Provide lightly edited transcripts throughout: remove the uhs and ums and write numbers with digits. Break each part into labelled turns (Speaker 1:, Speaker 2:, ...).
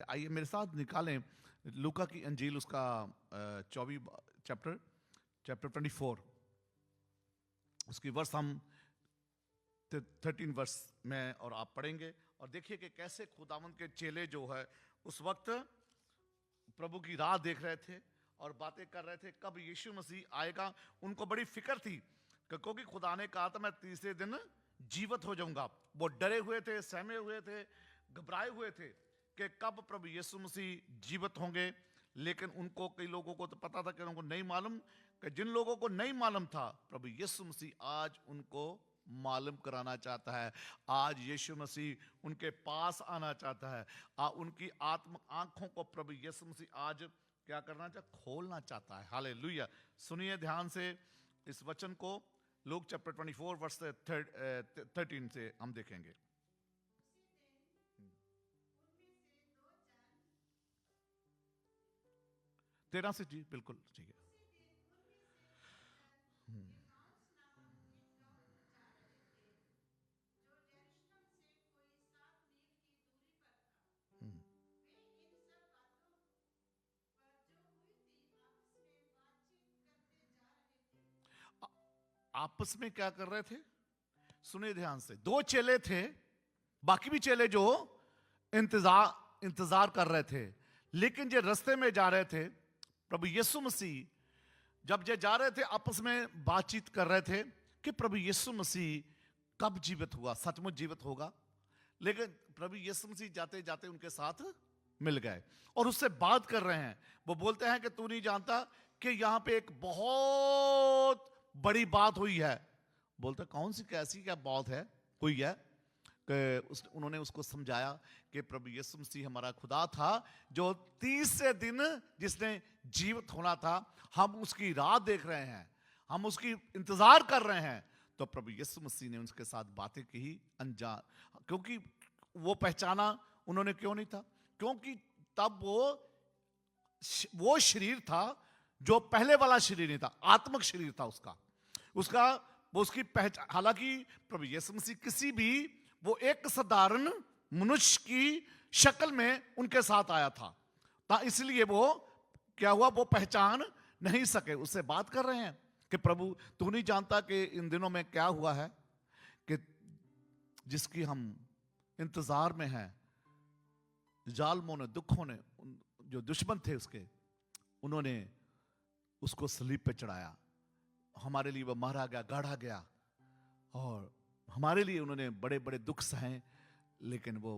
Speaker 1: आइए मेरे साथ निकालें लूका की अंजील उसका 24 चैप्टर 24 उसकी वर्ष हम 13 वर्ष में और आप पढ़ेंगे और देखिए कि कैसे खुदावंद के चेले जो है उस वक्त प्रभु की राह देख रहे थे और बातें कर रहे थे कब यीशु मसीह आएगा। उनको बड़ी फिक्र थी क्योंकि खुदा ने कहा था मैं तीसरे दिन जीवित हो जाऊंगा। वो डरे हुए थे, सहमे हुए थे, घबराए हुए थे कि कब प्रभु यीशु मसीह जीवित होंगे। लेकिन उनको, कई लोगों को तो पता था कि उनको नहीं मालूम, कि जिन लोगों को नहीं मालूम था प्रभु यीशु मसीह आज उनको मालूम कराना चाहता है। आज यीशु मसीह उनके पास आना चाहता है। उनकी आत्म आंखों को प्रभु यीशु मसीह आज क्या करना चाहता, खोलना चाहता है। हालेलुया। सुनिए ध्यान से इस वचन को। लूक चैप्टर 24 वर्ष 13 से हम देखेंगे। 13 से जी बिल्कुल ठीक है। आपस में क्या कर रहे थे, सुनिए ध्यान से। दो चेले थे, बाकी भी चेले जो इंतजार कर रहे थे। लेकिन जो रास्ते में जा रहे थे प्रभु यीशु मसीह, जब ये जा रहे थे आपस में बातचीत कर रहे थे कि प्रभु यीशु मसीह कब जीवित हुआ, सचमुच जीवित होगा। लेकिन प्रभु यीशु मसीह जाते जाते उनके साथ मिल गए और उससे बात कर रहे हैं। वो बोलते हैं कि तू नहीं जानता कि यहां पे एक बहुत बड़ी बात हुई है। बोलते कौन सी, कैसी क्या बात है हुई है। उन्होंने उसको समझाया कि प्रभु यीशु मसीह हमारा खुदा था जो तीसरे दिन जिसने जीवित होना था, हम उसकी राह देख रहे हैं, हम उसकी इंतजार कर रहे हैं। तो प्रभु यीशु मसीह ने उनके साथ बातें की अनजान, क्योंकि वो पहचाना उन्होंने क्यों नहीं था, क्योंकि तब वो शरीर था जो पहले वाला शरीर नहीं था, आत्मिक शरीर था उसका वो उसकी पहचान। हालांकि प्रभु यीशु मसीह किसी भी, वो एक साधारण मनुष्य की शक्ल में उनके साथ आया था, इसलिए वो क्या हुआ, वो पहचान नहीं सके। उससे बात कर रहे हैं कि प्रभु तू नहीं जानता कि इन दिनों में क्या हुआ है, कि जिसकी हम इंतजार में हैं, जालमों ने, दुखों ने, जो दुश्मन थे उसके, उन्होंने उसको सलीब पे चढ़ाया। हमारे लिए वो मारा गया, गाड़ा गया और हमारे लिए उन्होंने बड़े बड़े दुख सहे, लेकिन वो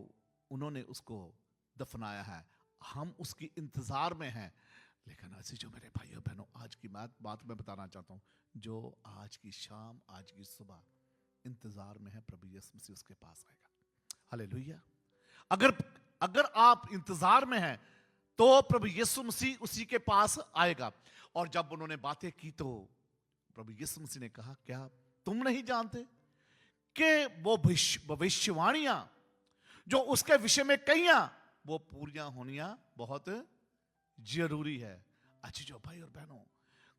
Speaker 1: उन्होंने उसको दफनाया है। हम उसकी इंतजार में हैं। लेकिन ऐसी जो मेरे भाइयों बहनों, आज की बात मैं बताना चाहता हूं, जो आज की शाम, आज की सुबह इंतजार में है प्रभु यीशु मसीह उसके पास आएगा। हालेलुया। अगर आप इंतजार में हैं तो प्रभु यीशु मसीह उसी के पास आएगा। और जब उन्होंने बातें की तो प्रभु यीशु मसीह ने कहा, क्या तुम नहीं जानते कि वो भविष्यवाणियां जो उसके विषय में कहियां, वो पूरियां होनियां बहुत जरूरी है। अच्छी जो भाई और बहनों,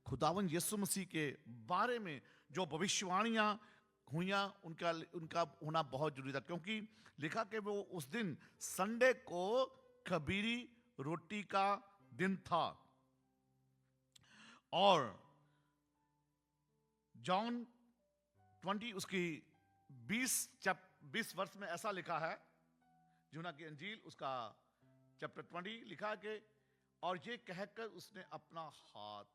Speaker 1: खुदावन यीशु मसीह के बारे में जो भविष्यवाणियां हुईं, उनका होना बहुत जरूरी था, क्योंकि लिखा कि वो उस दिन संडे को खमीरी रोटी का दिन था। और जॉन 20 उसकी 20 वर्ष में ऐसा लिखा है, यूहन्ना की अंजील उसका चैप्टर 20 लिखा कि और ये कहकर उसने अपना हाथ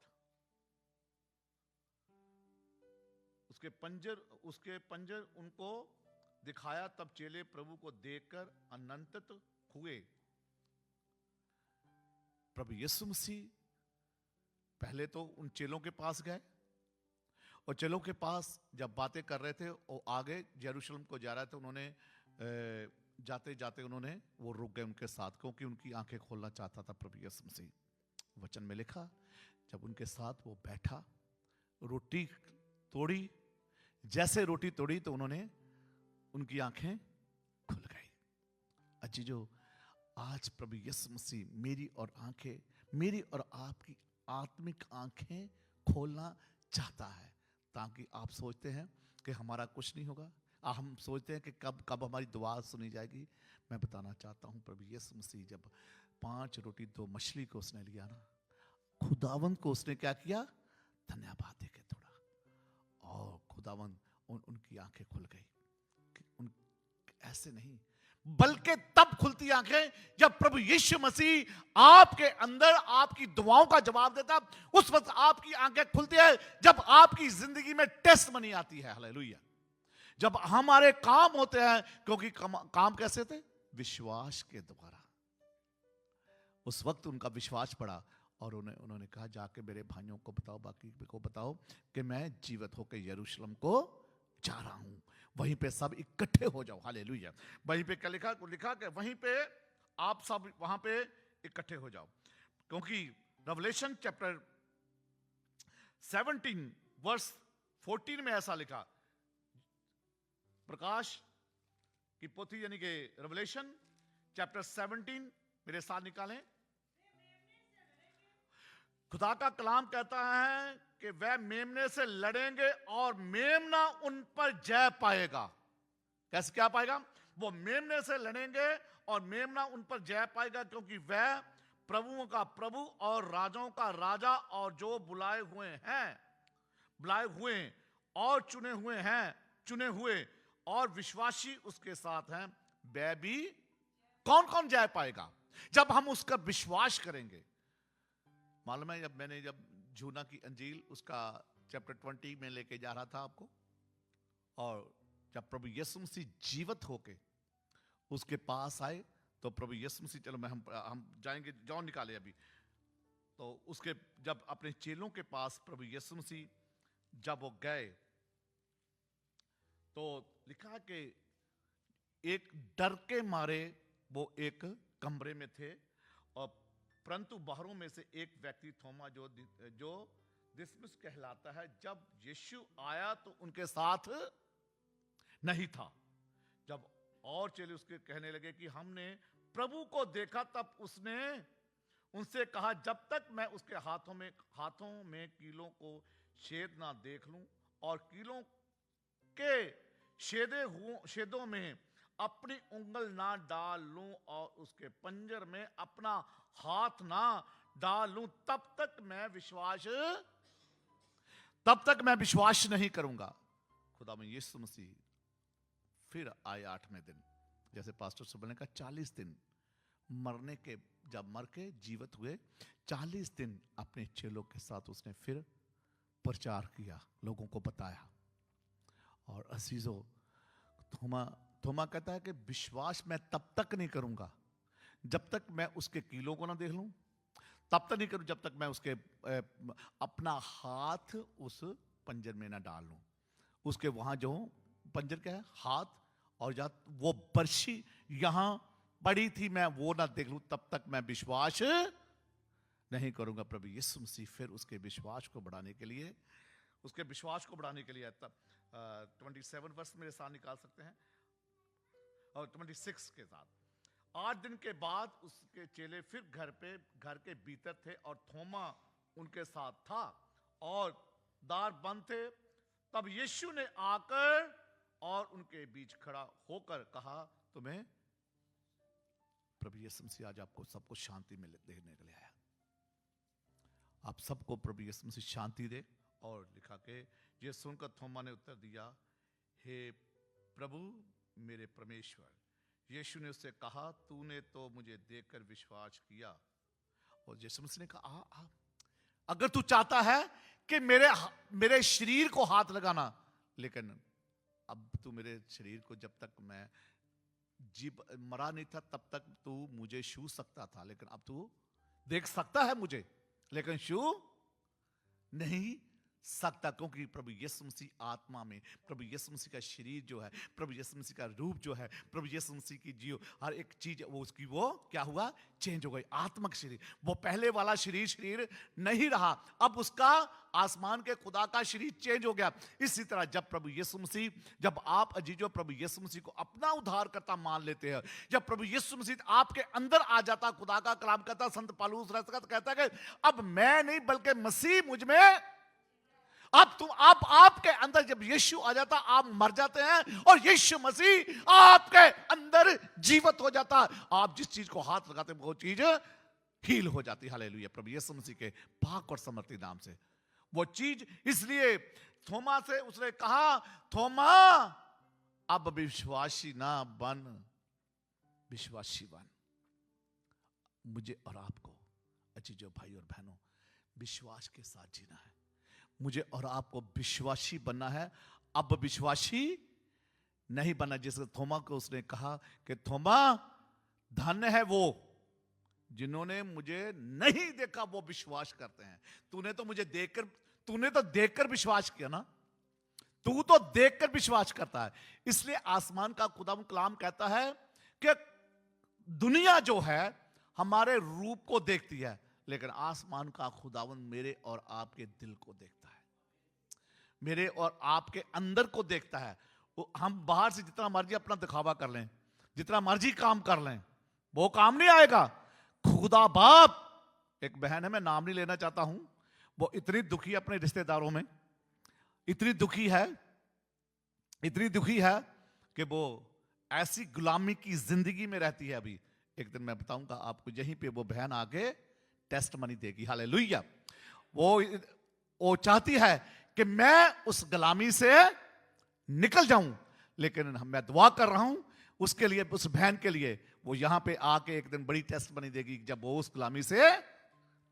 Speaker 1: उसके पंजर उनको दिखाया। तब चेले प्रभु को देखकर आनंदित हुए। प्रभु यीशु मसीह पहले तो उन चेलों के पास गए और चेलों के पास जब बातें कर रहे थे और आगे यरूशलेम को जा रहे थे, उन्होंने जाते जाते उन्होंने वो रुक गए उनके साथ, क्योंकि उनकी आंखें खोलना चाहता था प्रभु यीशु मसीह। वचन में लिखा, जब उनके साथ वो बैठा, रोटी तोड़ी, जैसे रोटी तोड़ी तो उनकी आंखें खुल गई। अजी जो आज प्रभु यीशु मसीह मेरी और आपकी आत्मिक आंखें खोलना चाहता है, ताकि आप सोचते हैं कि हमारा कुछ नहीं होगा, हम सोचते हैं कि कब हमारी दुआ सुनी जाएगी। मैं बताना चाहता हूं प्रभु यीशु मसीह जब 5 रोटी 2 मछली को उसने लिया ना, खुदावंद को उसने क्या किया, धन्यवाद देके थोड़ा, और खुदावंद उनकी आंखें खुल गई। उन ऐसे नहीं, बल्कि तब खुलती आंखें जब प्रभु यीशु मसीह आपके अंदर आपकी दुआओं का जवाब देता, उस वक्त आपकी आंखें खुलती है जब आपकी जिंदगी में टेस्ट मनी आती है। हालेलुया। जब हमारे काम होते हैं, क्योंकि काम कैसे थे, विश्वास के द्वारा। उस वक्त उनका विश्वास पड़ा और उन्होंने कहा जाके मेरे भाइयों को बताओ, बाकी को बताओ कि मैं जीवित होकर यरूशलेम को जा रहा हूं, वहीं पे सब इकट्ठे हो जाओ। हालेलुया। वहीं पे क्या लिखा कि वहीं पे आप सब वहां पे इकट्ठे हो जाओ, क्योंकि रेवलेशन चैप्टर 17 वर्स 14 में ऐसा लिखा, प्रकाश की पोथी यानी कि रेवलेशन चैप्टर 17 मेरे साथ निकालें। खुदा का कलाम कहता है कि वह मेमने से लड़ेंगे और मेमना उन पर जय पाएगा। कैसे क्या पाएगा? वो मेमने से लड़ेंगे और मेमना उन पर जय पाएगा, क्योंकि वह प्रभुओं का प्रभु और राजाओं का राजा, और जो बुलाए हुए और चुने हुए और विश्वासी उसके साथ हैं, वह भी। कौन कौन जय पाएगा? जब हम उसका विश्वास करेंगे। मालूम है, जब यूहन्ना की अंजील उसका चैप्टर 20 में लेके जा रहा था आपको, और जब प्रभु यीशु मसीह जीवित होके उसके पास आए, तो प्रभु यीशु मसीह, चलो हम जाएंगे, जॉन निकाले अभी, तो उसके जब अपने चेलों के पास प्रभु यीशु मसीह जब वो गए, तो लिखा कि एक डर के मारे वो एक कमरे में थे, और परंतु बाहरों में से एक व्यक्ति थोमा जो दिदुमुस कहलाता है, जब यीशु आया तो उनके साथ नहीं था। जब और चेले उसके कहने लगे कि हमने प्रभु को देखा, तब उसने उनसे कहा, जब तक मैं उसके हाथों में कीलों को छेद ना देख लूं और कीलों के छेदों में अपनी उंगल ना डाल लूं और उसके पंजर में अपना हाथ ना डाल लूं, तब तक मैं विश्वास नहीं करूंगा। खुदा में यीशु मसीह फिर आए 8वें दिन, जैसे पास्टर सुबह ने कहा 40 दिन मरने के, जब मर के जीवित हुए 40 दिन अपने चेलों के साथ उसने फिर प्रचार किया, लोगों को बताया। और अजीजों, थोमा कहता है कि विश्वास मैं तब तक नहीं करूंगा जब तक मैं उसके कीलों को ना देख लूं, तब तक नहीं करूं जब तक मैं उसके अपना हाथ उस पंजर में ना डाल लूं। उसके वहां जो पंजर क्या है, हाथ, और जब वो बर्शी यहां पड़ी थी मैं वो ना देख लूं, तब तक मैं विश्वास नहीं करूंगा। प्रभु यीशु मसीह फिर उसके विश्वास को बढ़ाने के लिए तब 27 वर्ष मेरे साथ निकाल सकते हैं, और 26 के साथ। 8 दिन के बाद उसके चेले फिर घर के भीतर थे, और थोमा उनके साथ था और द्वार बंद थे। तब यीशु ने आकर और उनके बीच खड़ा होकर कहा, तुम्हें प्रभु यीशु मसीह आज आपको सबको शांति में देने के लिए आया। आप सबको प्रभु यीशु मसीह शांति दे। और लिखा के ये सुनकर थोमा ने उत्तर दिया, हे प्रभु मेरे परमेश्वर। यीशु ने उससे कहा, तूने तो मुझे देखकर विश्वास किया। और यीशु मसीह ने कहा, अगर तू चाहता है कि मेरे शरीर को हाथ लगाना, लेकिन अब तू मेरे शरीर को, जब तक मैं मरा नहीं था तब तक तू मुझे छू सकता था, लेकिन अब तू देख सकता है मुझे, लेकिन छू नहीं सकता, क्योंकि प्रभु यीशु मसीह आत्मा में, प्रभु यीशु मसीह का शरीर जो है, प्रभु यीशु मसीह का रूप जो है, प्रभु यीशु मसीह की जो हर एक चीज वो उसकी वो क्या हुआ, चेंज हो गई। आत्मिक शरीर, वो पहले वाला शरीर नहीं रहा, अब उसका आसमान के खुदा का शरीर चेंज हो गया। इसी तरह जब प्रभु यीशु मसीह, जब आप अजीजों प्रभु यीशु मसीह को अपना उद्धारकर्ता मान लेते हैं, जब प्रभु यीशु मसीह आपके अंदर आ जाता, खुदा का कलाम कहता, संत पौलुस कहता है कि अब मैं नहीं बल्कि मसीह मुझ में, आप आपके अंदर जब यीशु आ जाता, आप मर जाते हैं और यीशु मसीह आपके अंदर जीवित हो जाता। आप जिस चीज को हाथ लगाते हैं वो चीज हील हो जाती। हालेलुया, प्रभु यीशु मसीह के पाक और समर्थी नाम से वो चीज। इसलिए थोमा से उसने कहा, थोमा अब विश्वासी ना बन, विश्वासी बन। मुझे और आपको अजीजों, भाई और बहनों, विश्वास के साथ जीना है। मुझे और आपको विश्वासी बनना है, अब विश्वासी नहीं बनना। जिसने थोमा को उसने कहा कि थोमा, धन्य है वो जिन्होंने मुझे नहीं देखा वो विश्वास करते हैं। तूने तो देखकर विश्वास किया ना, तू तो देखकर विश्वास करता है। इसलिए आसमान का खुदा कलाम कहता है कि दुनिया जो है हमारे रूप को देखती है, लेकिन आसमान का खुदावन मेरे और आपके दिल को देखता है, मेरे और आपके अंदर को देखता है। हम बाहर से जितना मर्जी अपना दिखावा कर लें, जितना मर्जी काम कर लें, वो काम नहीं आएगा। खुदा बाप, एक बहन है, मैं नाम नहीं लेना चाहता हूं, वो इतनी दुखी है अपने रिश्तेदारों में, इतनी दुखी है कि वो ऐसी गुलामी की जिंदगी में रहती है। अभी एक दिन मैं बताऊंगा आपको, यहीं पे वो बहन आगे टेस्ट मनी देगी। हालेलुया। वो चाहती है कि मैं उस गुलामी से निकल जाऊं, लेकिन मैं दुआ कर रहा हूं उसके लिए, उस बहन के लिए। वो यहां पे आके एक दिन बड़ी टेस्ट मनी देगी जब वो उस गुलामी से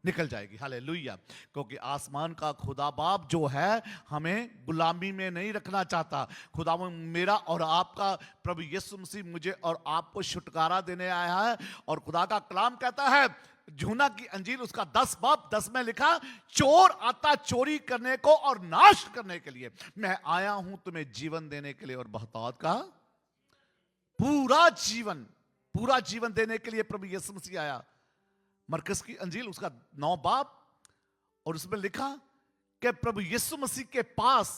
Speaker 1: निकल जाएगी। हालेलुया। क्योंकि आसमान का खुदा बाप जो है हमें गुलामी में नहीं रखना चाहता। खुदा मेरा और आपका प्रभु यीशु मसीह मुझे और आपको छुटकारा देने आया है। और खुदा का कलाम कहता है, यूहन्ना की अंजील उसका 10 बाब 10 में लिखा, चोर आता चोरी करने को और नाश करने के लिए, मैं आया हूं तुम्हें जीवन देने के लिए, और बहुतायत का पूरा जीवन देने के लिए प्रभु यीशु मसीह आया। मरकस की अंजील उसका 9 बाब, और उसमें लिखा कि प्रभु यीशु मसीह के पास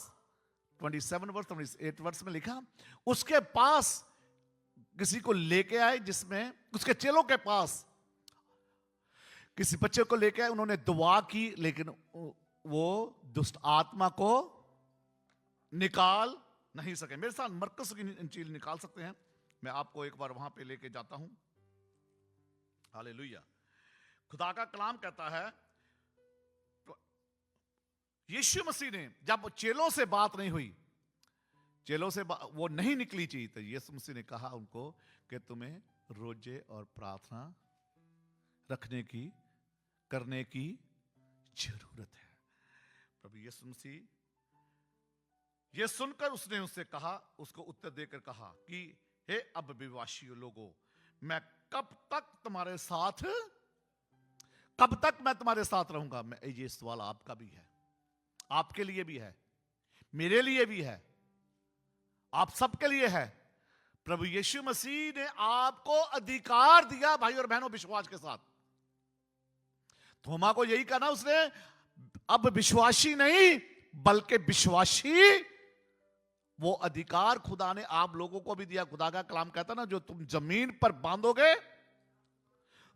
Speaker 1: 27 वर्ष 28 वर्ष में लिखा, उसके पास किसी को लेके आए, जिसमें उसके चेलों के पास किसी बच्चे को लेके आए, उन्होंने दुआ की, लेकिन वो दुष्ट आत्मा को निकाल नहीं सके। मेरे साथ मरकस की अंजील निकाल सकते हैं, मैं आपको एक बार वहां पे लेके जाता हूं। हालेलुया। खुदा का कलाम कहता है, यीशु मसीह ने जब चेलों से बात नहीं हुई, चेलों से वो नहीं निकली चीज, तो यीशु मसीह ने कहा उनको कि तुम्हें रोजे और प्रार्थना करने की जरूरत है। प्रभु यीशु मसीह ये सुनकर उसने उससे कहा, उसको उत्तर देकर कहा कि हे अब विश्वासी लोगों, मैं कब तक तुम्हारे साथ रहूंगा। मैं, ये सवाल आपका भी है, आपके लिए भी है, मेरे लिए भी है, आप सबके लिए है। प्रभु यीशु मसीह ने आपको अधिकार दिया भाई और बहनों, विश्वास के साथ। थोमा को यही कहना उसने, अब विश्वासी नहीं बल्कि विश्वासी। वो अधिकार खुदा ने आप लोगों को भी दिया। खुदा का कलाम कहता ना, जो तुम जमीन पर बांधोगे,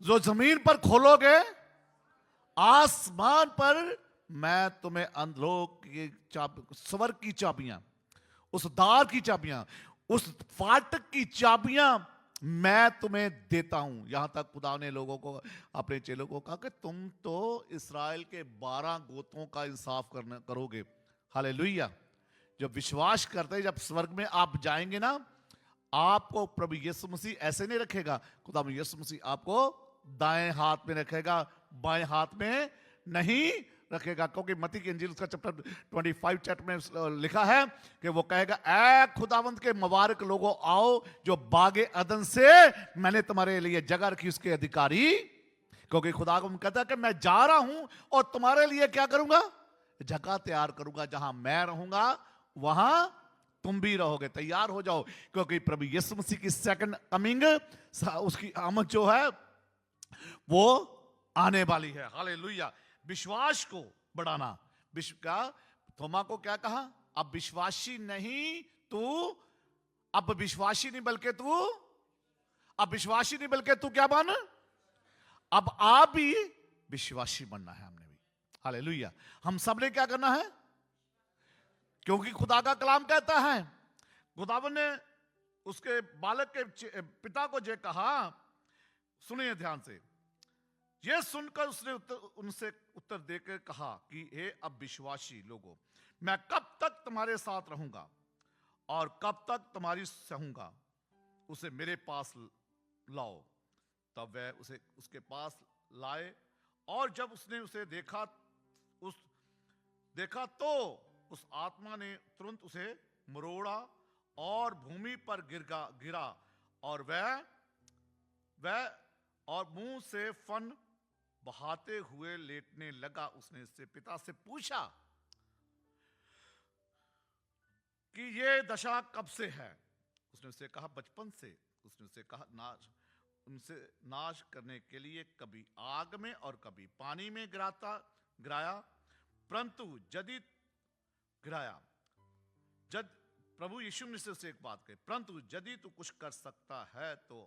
Speaker 1: जो जमीन पर खोलोगे, आसमान पर मैं तुम्हें अंधलोक की स्वर्ग की चाबियां, उस द्वार की चाबियां, उस फाटक की चाबियां मैं तुम्हें देता हूं। यहां तक खुदा ने लोगों को, अपने चेलों को कहा कि तुम तो इस्राएल के 12 गोत्रों का इंसाफ करोगे। हालेलुया। जब विश्वास करते हैं, जब स्वर्ग में आप जाएंगे ना, आपको प्रभु यीशु मसीह ऐसे नहीं रखेगा। खुदा यीशु मसीह आपको दाएं हाथ में रखेगा, बाएं हाथ में नहीं रखेगा। क्योंकि मत्ती की इंजील उसका चैप्टर 25 चैप्टर में लिखा है कि वो कहेगा, ऐ खुदावंत के मुबारक लोगों, आओ जो बागे अदन से मैंने तुम्हारे लिए जगह रखी उसके अधिकारी। क्योंकि खुदा को कहता है कि मैं जा रहा हूं और तुम्हारे लिए क्या करूंगा, जगह तैयार करूंगा। जहां मैं रहूंगा वहां तुम भी रहोगे। तैयार हो जाओ, क्योंकि प्रभु यीशु मसीह की सेकंड कमिंग, उसकी आमद जो है वो आने वाली है। हालेलुया। विश्वास को बढ़ाना। विश्व का थोमा को क्या कहा, अब विश्वासी नहीं तू, अब विश्वासी नहीं बल्कि तू, अब विश्वासी नहीं बल्कि तू क्या बन, अब आप भी विश्वासी बनना है। हमने भी, हालेलुया। हम सब ने क्या करना है, क्योंकि खुदा का कलाम कहता है, खुदावन ने उसके बालक के पिता को जे कहा, सुनिए ध्यान से, यह सुनकर उसने उनसे उत्तर देकर कहा कि हे अब विश्वासी लोगों, मैं कब तक तुम्हारे साथ रहूंगा और कब तक तुम्हारी सहूंगा, उसे मेरे पास लाओ। तब वह उसे उसके पास लाए, और जब उसने उसे देखा तो उस आत्मा ने तुरंत उसे मरोड़ा और भूमि पर गिरा और वह और मुंह से फन बहाते हुए लेटने लगा। उसने इससे पिता से पूछा कि ये दशा कब से है? उसने उससे कहा, बचपन से। उसने उससे कहा, उनसे नाश करने के लिए कभी आग में और कभी पानी में गिराया, परंतु यदि गिराया, प्रभु यीशु ने से एक बात कही, परंतु यदि तू कुछ कर सकता है तो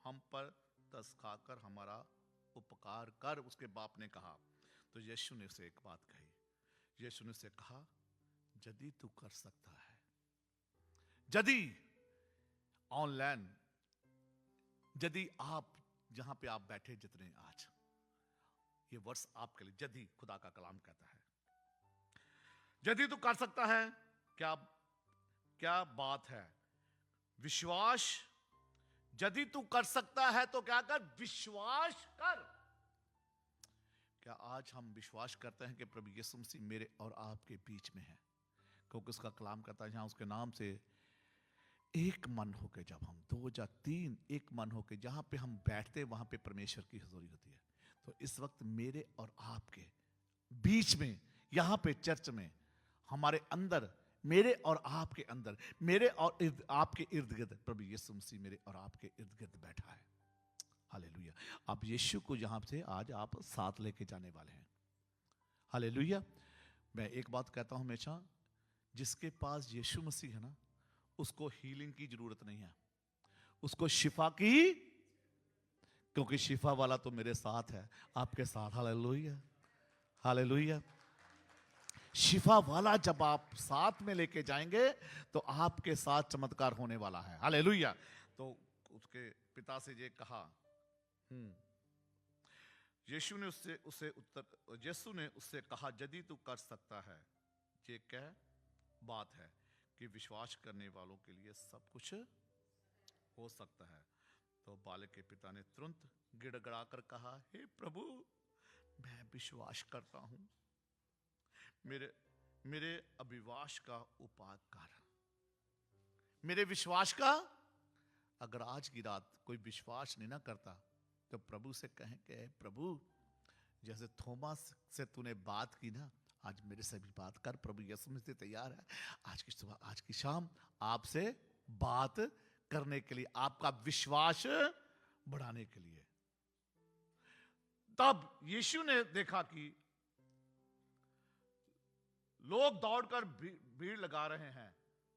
Speaker 1: हम पर तरस खाकर हमारा उपकार कर। उसके बाप ने कहा। तो यीशु ने उसे एक बात कही, यीशु ने उसे कहा, यदि तू कर सकता है, यदि ऑनलाइन, यदि आप जहां पे आप बैठे जितने आज, ये वर्ष आपके लिए, यदि खुदा का कलाम कहता है, यदि तू कर सकता है, क्या बात है? विश्वास। यदि तू कर सकता है तो क्या कर? विश्वास कर। क्या आज हम विश्वास करते हैं कि प्रभु यीशु मसीह मेरे और आपके बीच में है? क्योंकि उसका कलाम कहता है, जहां उसके नाम से एक मन होकर, जब हम दो या तीन एक मन होकर जहां पे हम बैठते, वहां पे परमेश्वर की हुजूरी होती है। तो इस वक्त मेरे और आपके बीच में, यहां पे चर्च में, हमारे अंदर, मेरे और आपके अंदर, मेरे और आपके इर्द गिर्द प्रभु यीशु मसीह मेरे और आपके इर्द गिर्द बैठा है। हालेलुया। आप यीशु को यहां से आज आप साथ लेके जाने वाले हैं। हालेलुया। मैं एक बात कहता हूं हमेशा, जिसके पास यीशु मसीह है ना, उसको हीलिंग की जरूरत नहीं है, उसको शिफा की, क्योंकि शिफा वाला तो मेरे साथ है, आपके साथ। Hallelujah, hallelujah. शिफा वाला जब आप साथ में लेके जाएंगे तो आपके साथ चमत्कार होने वाला है। हालेलुया। तो उसके पिता से ये कहा, यीशु ने उससे कहा, यदि तू कर सकता है, ये क्या बात है कि विश्वास करने वालों के लिए सब कुछ हो सकता है। तो बालक के पिता ने तुरंत गिड़गिड़ाकर कहा, हे प्रभु, मैं विश्वास करता हूं, मेरे अविश्वास का उपाय कर। मेरे विश्वास का, अगर आज की रात कोई विश्वास नहीं ना करता तो प्रभु से कहें कि प्रभु, जैसे थोमस से तूने बात की ना, आज मेरे से भी बात कर। प्रभु यीशु मसीह तैयार है आज की सुबह, आज की शाम आपसे बात करने के लिए, आपका विश्वास बढ़ाने के लिए। तब यीशु ने देखा कि लोग दौड़कर भीड़ लगा रहे हैं,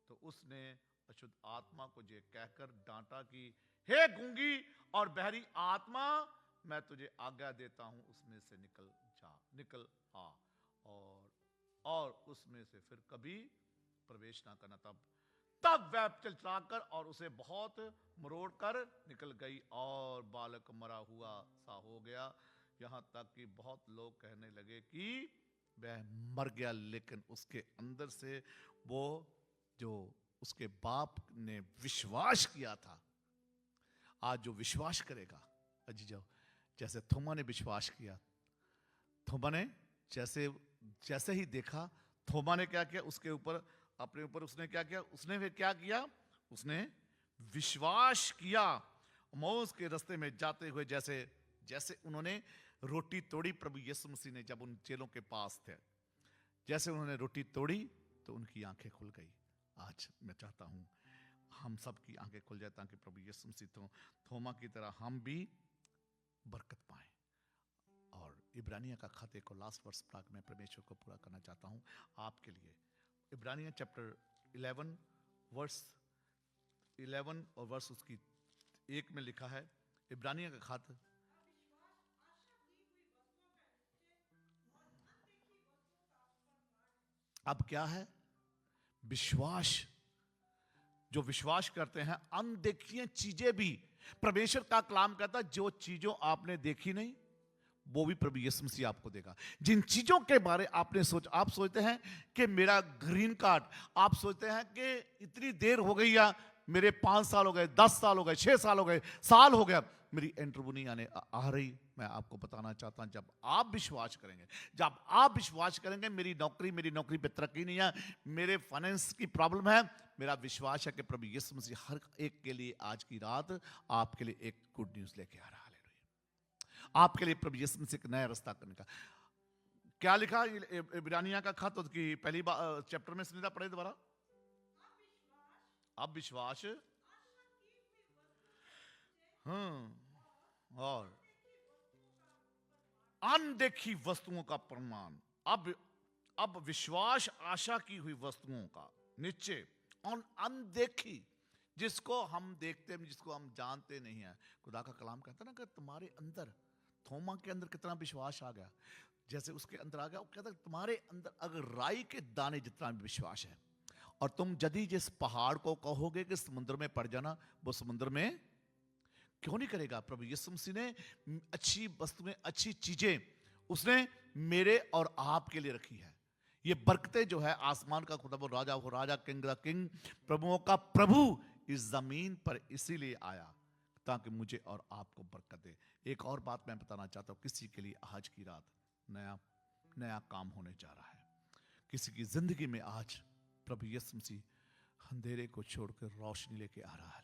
Speaker 1: तो उसने अशुद्ध आत्मा को ये कहकर डांटा कि हे गूंगी और बहरी आत्मा, मैं तुझे आज्ञा देता हूं, उसमें से निकल आ और उसमें से फिर कभी प्रवेश ना करना। तब वह चिल्लाकर और उसे बहुत मरोड़ कर निकल गई और बालक मरा हुआ सा हो गया। यहां तक कि बहुत लोग कहने लगे कि वह मर गया, लेकिन उसके अंदर से वो जो उसके बाप ने विश्वास किया था, आज जो विश्वास करेगा, अजी जाओ, जैसे थोमा ने विश्वास किया, थोमा ने जैसे ही देखा, थोमा ने क्या किया, उसके ऊपर, अपने ऊपर उसने क्या किया, उसने विश्वास किया। मौज के रास्ते में जाते हुए जैसे उन्होंने रोटी तोड़ी, प्रभु यीशु मसीह ने जब उन चेलों के पास थे, जैसे उन्होंने रोटी तोड़ी तो उनकी आंखें खुल गई। आज मैं चाहता हूं हम सब की आंखें खुल जाए, ताकि प्रभु यीशु मसीह थोमा की तरह हम भी बरकत पाएं। और इब्रानिया का खत को लास्ट वर्स पढ़कर मैं परमेश्वर को पूरा करना चाहता हूं आपके लिए। इब्रानिया चैप्टर 11 और वर्स उसकी 1 में लिखा है। इब्रानिया का खत, अब क्या है? विश्वास, जो विश्वास करते हैं अनदेखी चीजें भी, परमेश्वर का कलाम कहता है जो चीजों आपने देखी नहीं वो भी प्रभु यीशु मसीह आपको देगा। जिन चीजों के बारे आपने आप सोचते हैं कि मेरा ग्रीन कार्ड, आप सोचते हैं कि इतनी देर हो गई या मेरे 5 साल हो गए, 10 साल हो गए, 6 साल हो गए, साल हो गया, मेरी इंटरव्यू नहीं आ रही। मैं आपको बताना चाहता हूं, जब आप विश्वास करेंगे, जब आप विश्वास करेंगे मेरी नौकरी पे तरक्की नहीं है, मेरे फाइनेंस की प्रॉब्लम है, मेरा विश्वास है कि प्रभु यीशु मसीह हर एक के लिए आज की रात आपके लिए एक गुड न्यूज लेके आ रहा है। आपके लिए प्रभु यीशु मसीह एक नया रास्ता करने का। क्या लिखा इब्रानिया का खत की पहली चैप्टर में, सुनीता पढ़े दोबारा। अब विश्वास और अनदेखी वस्तुओं का प्रमाण। अब विश्वास आशा की हुई वस्तुओं का निश्चय और अनदेखी, जिसको हम देखते हैं, जिसको हम जानते नहीं है। खुदा का कलाम कहता है ना कि तुम्हारे अंदर, थोमा के अंदर कितना विश्वास आ गया, जैसे उसके अंदर आ गया। वो कहता है तुम्हारे अंदर अगर राई के दाने जितना भी विश्वास है, और तुम यदि जिस पहाड़ को कहोगे कि समुद्र में पड़ जाना, वो समुद्र में क्यों नहीं करेगा। प्रभु यीशु मसीह ने अच्छी वस्तुएं, अच्छी चीजें उसने मेरे और आपके लिए रखी है। ये बरकतें जो है आसमान का खुदा, वो राजा हो राजा, किंग द किंग, प्रभुओं का प्रभु इस जमीन पर इसीलिए आया ताकि मुझे और आपको बरकत दे। एक और बात मैं बताना चाहता हूं, किसी के लिए आज की रात नया काम होने जा रहा है। किसी की जिंदगी में आज प्रभु यीशु मसीह अंधेरे को छोड़कर रोशनी लेके आ रहा है।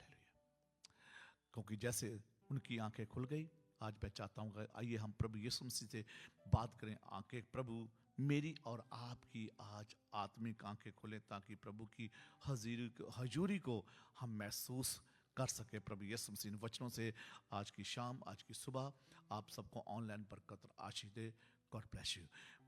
Speaker 1: क्योंकि जैसे उनकी आंखें खुल गई, आज मैं चाहता हूं आइए हम प्रभु यीशु मसीह से बात करें। आंखें प्रभु मेरी और आपकी आज आत्मिक आंखें खोलें ताकि प्रभु की हजूरी को हम महसूस कर सके। प्रभु यीशु मसीह वचनों से आज की शाम, आज की सुबह आप सबको ऑनलाइन बरकत और आशीष दे। God bless you.